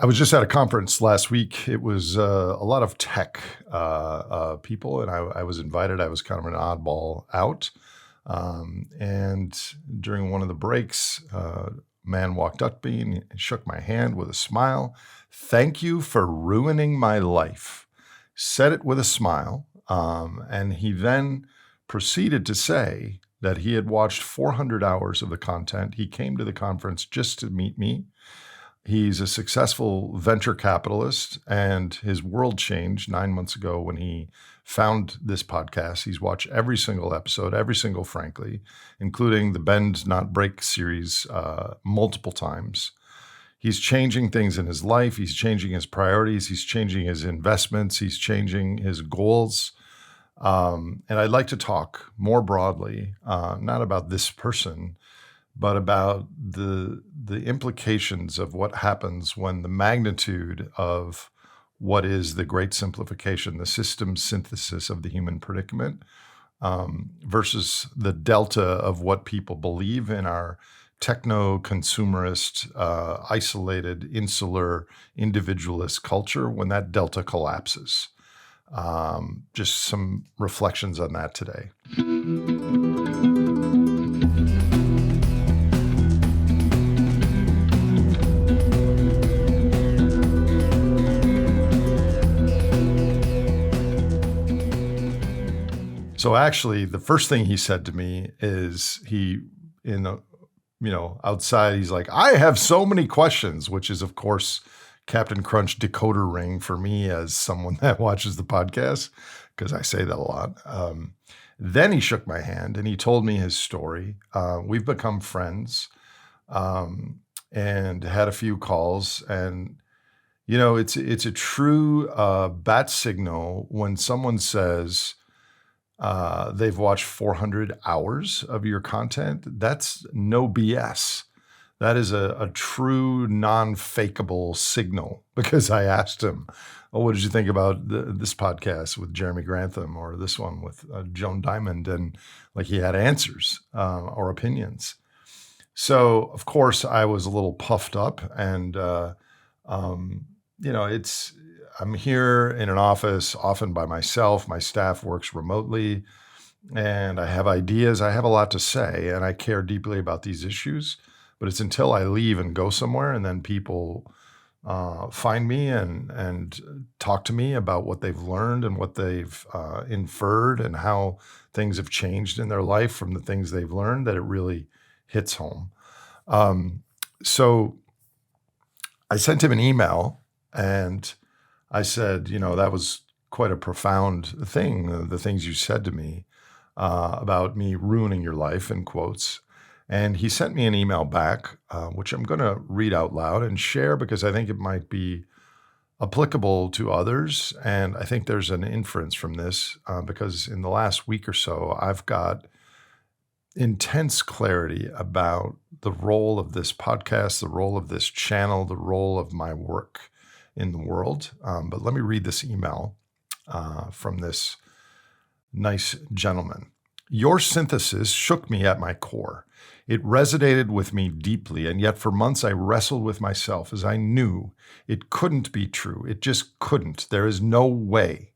I was just at a conference last week. It was a lot of tech people, and I was invited. I was kind of an oddball out. And during one of the breaks, a man walked up to me and shook my hand with a smile. "Thank you for ruining my life." Said it with a smile. And he then proceeded to say that he had watched 400 hours of the content. He came to the conference just to meet me. He's a successful venture capitalist, and his world changed 9 months ago when he found this podcast. He's watched every single episode, every single, frankly, including the Bend Not Break series multiple times. He's changing things in his life. He's changing his priorities. He's changing his investments. He's changing his goals. And I'd like to talk more broadly, not about this person, but about the implications of what happens when the magnitude of what is the Great Simplification, the system synthesis of the human predicament, versus the delta of what people believe in our techno-consumerist, isolated, insular, individualist culture, when that delta collapses. Just some reflections on that today. So actually, the first thing he said to me is outside, he's like, "I have so many questions," which is, of course, Captain Crunch decoder ring for me as someone that watches the podcast, because I say that a lot. Then he shook my hand and he told me his story. We've become friends and had a few calls. And, it's a true bat signal when someone says, they've watched 400 hours of your content. That's no BS. That is a true non-fakeable signal, because I asked him, what did you think about this podcast with Jeremy Grantham or this one with Joan Diamond? And he had answers or opinions. So, of course, I was a little puffed up, and, I'm here in an office, often by myself. My staff works remotely, and I have ideas. I have a lot to say, and I care deeply about these issues. But it's until I leave and go somewhere, and then people find me and talk to me about what they've learned and what they've inferred and how things have changed in their life from the things they've learned, that it really hits home. So I sent him an email, and I said, that was quite a profound thing, the things you said to me about me ruining your life, in quotes. And he sent me an email back, which I'm going to read out loud and share, because I think it might be applicable to others. And I think there's an inference from this, because in the last week or so, I've got intense clarity about the role of this podcast, the role of this channel, the role of my work in the world. But let me read this email from this nice gentleman. "Your synthesis shook me at my core. It resonated with me deeply, and yet for months I wrestled with myself, as I knew it couldn't be true. It just couldn't. There is no way.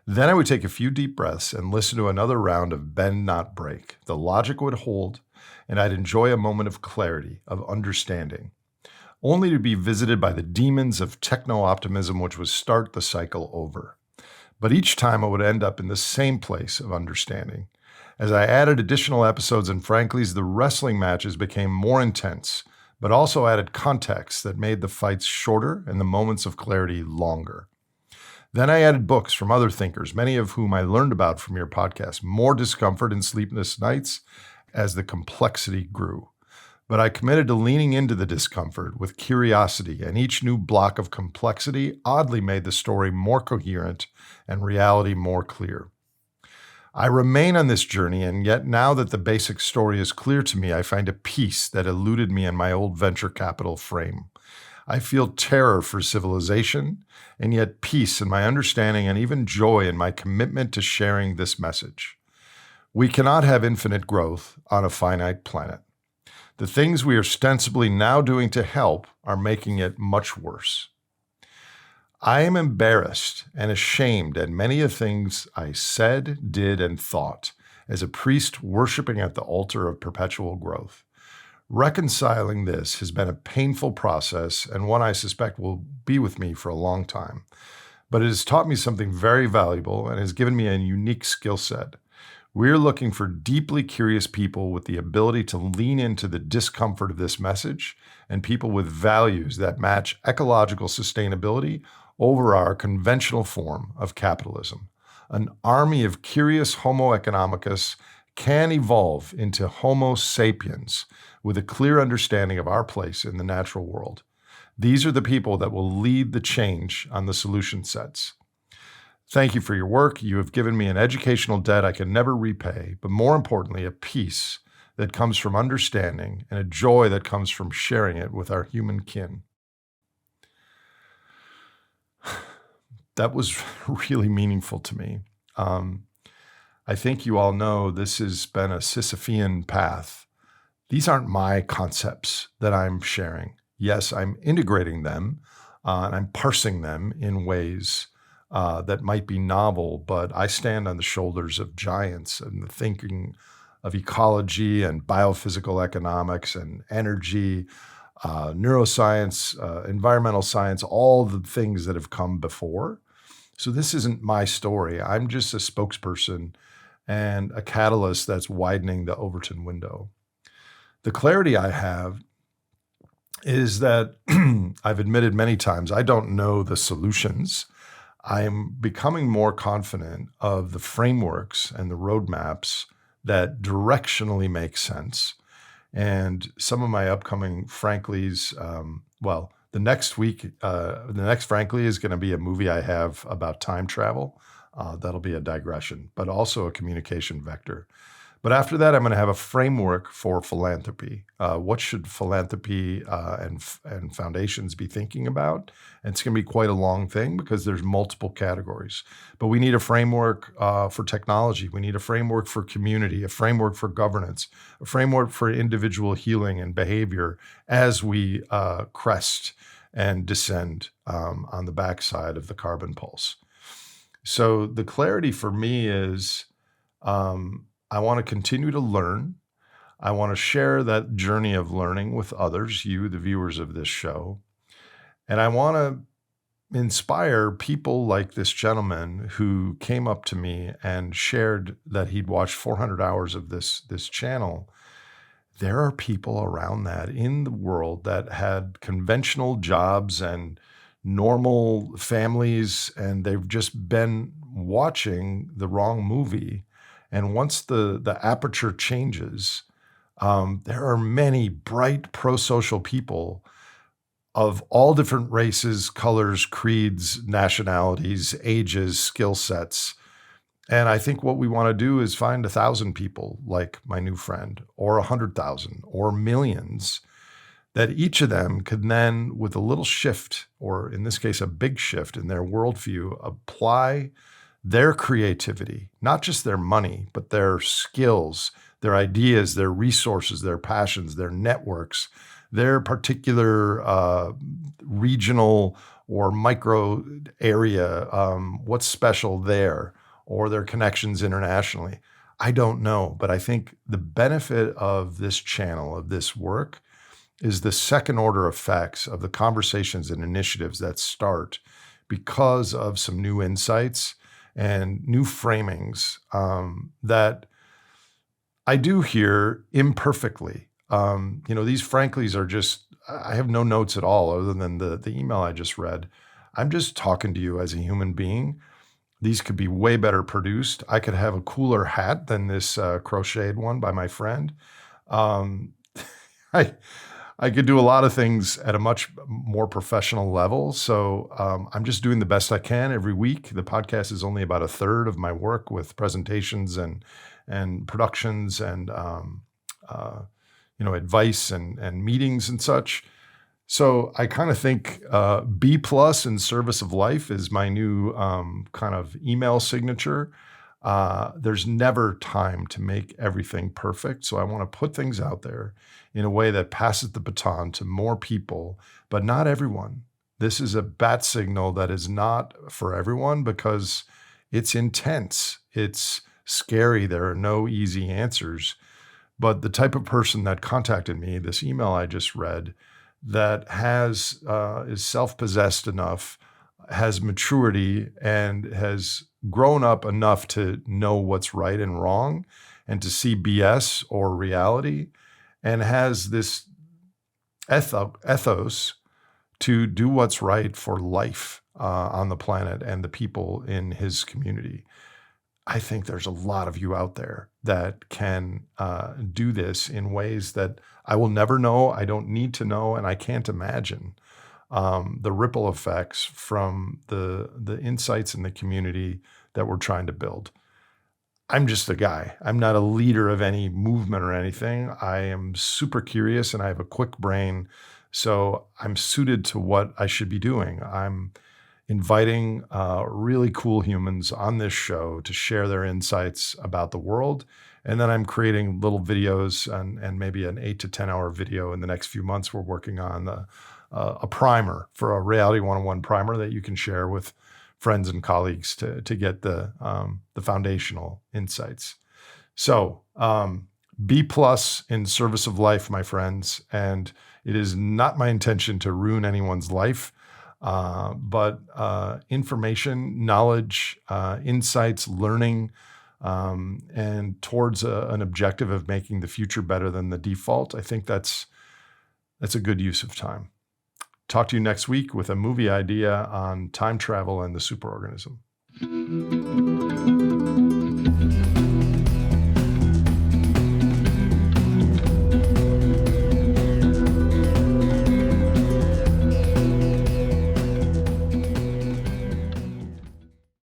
Then I would take a few deep breaths and listen to another round of Bend Not Break. The logic would hold, and I'd enjoy a moment of clarity, of understanding, only to be visited by the demons of techno-optimism, which would start the cycle over. But each time I would end up in the same place of understanding. As I added additional episodes and Franklies, the wrestling matches became more intense, but also added context that made the fights shorter and the moments of clarity longer. Then I added books from other thinkers, many of whom I learned about from your podcast. More discomfort and sleepless nights as the complexity grew. But I committed to leaning into the discomfort with curiosity, and each new block of complexity oddly made the story more coherent and reality more clear. I remain on this journey, and yet now that the basic story is clear to me, I find a peace that eluded me in my old venture capital frame. I feel terror for civilization, and yet peace in my understanding, and even joy in my commitment to sharing this message. We cannot have infinite growth on a finite planet. The things we are ostensibly now doing to help are making it much worse. I am embarrassed and ashamed at many of things I said, did, and thought as a priest worshiping at the altar of perpetual growth. Reconciling this has been a painful process and one I suspect will be with me for a long time. But it has taught me something very valuable and has given me a unique skill set. We're looking for deeply curious people with the ability to lean into the discomfort of this message and people with values that match ecological sustainability over our conventional form of capitalism. An army of curious Homo economicus can evolve into Homo sapiens with a clear understanding of our place in the natural world. These are the people that will lead the change on the solution sets. Thank you for your work. You have given me an educational debt I can never repay, but more importantly, a peace that comes from understanding and a joy that comes from sharing it with our human kin. That was really meaningful to me. I think you all know this has been a Sisyphean path. These aren't my concepts that I'm sharing. Yes, I'm integrating them and I'm parsing them in ways that might be novel, but I stand on the shoulders of giants and the thinking of ecology and biophysical economics and energy, neuroscience, environmental science, all the things that have come before. So this isn't my story. I'm just a spokesperson and a catalyst that's widening the Overton window. The clarity I have is that I've admitted many times I don't know the solutions. I'm becoming more confident of the frameworks and the roadmaps that directionally make sense. And some of my upcoming Franklies, the next week, the next Frankly is going to be a movie I have about time travel. That'll be a digression, but also a communication vector. But after that, I'm going to have a framework for philanthropy. What should philanthropy and foundations be thinking about? And it's going to be quite a long thing because there's multiple categories. But we need a framework for technology. We need a framework for community, a framework for governance, a framework for individual healing and behavior as we crest and descend on the backside of the carbon pulse. So the clarity for me is I want to continue to learn. I want to share that journey of learning with others, you, the viewers of this show. And I want to inspire people like this gentleman who came up to me and shared that he'd watched 400 hours of this channel. There are people around that in the world that had conventional jobs and normal families, and they've just been watching the wrong movie. And once the aperture changes, there are many bright prosocial people of all different races, colors, creeds, nationalities, ages, skill sets. And I think what we want to do is find 1,000 people like my new friend, or 100,000, or millions, that each of them could then, with a little shift, or in this case, a big shift in their worldview, apply their creativity, not just their money, but their skills, their ideas, their resources, their passions, their networks, their particular regional or micro area, what's special there, or their connections internationally. I don't know, but I think the benefit of this channel, of this work, is the second order effects of the conversations and initiatives that start because of some new insights and new framings that I do hear imperfectly. These Franklies are just, I have no notes at all other than the email I just read. I'm just talking to you as a human being. These could be way better produced. I could have a cooler hat than this crocheted one by my friend. I could do a lot of things at a much more professional level. So I'm just doing the best I can every week. The podcast is only about a third of my work with presentations and productions and advice and meetings and such. So I kind of think B+ in service of life is my new kind of email signature. There's never time to make everything perfect. So I want to put things out there in a way that passes the baton to more people, but not everyone. This is a bat signal that is not for everyone because it's intense. It's scary. There are no easy answers. But the type of person that contacted me, this email I just read, that has is self-possessed enough, has maturity, and has grown up enough to know what's right and wrong, and to see BS or reality, and has this ethos to do what's right for life on the planet and the people in his community. I think there's a lot of you out there that can do this in ways that I will never know, I don't need to know, and I can't imagine the ripple effects from the insights in the community that we're trying to build. I'm just a guy. I'm not a leader of any movement or anything. I am super curious and I have a quick brain. So I'm suited to what I should be doing. I'm inviting really cool humans on this show to share their insights about the world. And then I'm creating little videos and maybe an 8 to 10 hour video in the next few months. We're working on a primer for a Reality 101 primer that you can share with friends and colleagues to get the foundational insights. So B plus in service of life, my friends. And it is not my intention to ruin anyone's life, but information, knowledge, insights, learning, and towards an objective of making the future better than the default. I think that's a good use of time. Talk to you next week with a movie idea on time travel and the superorganism.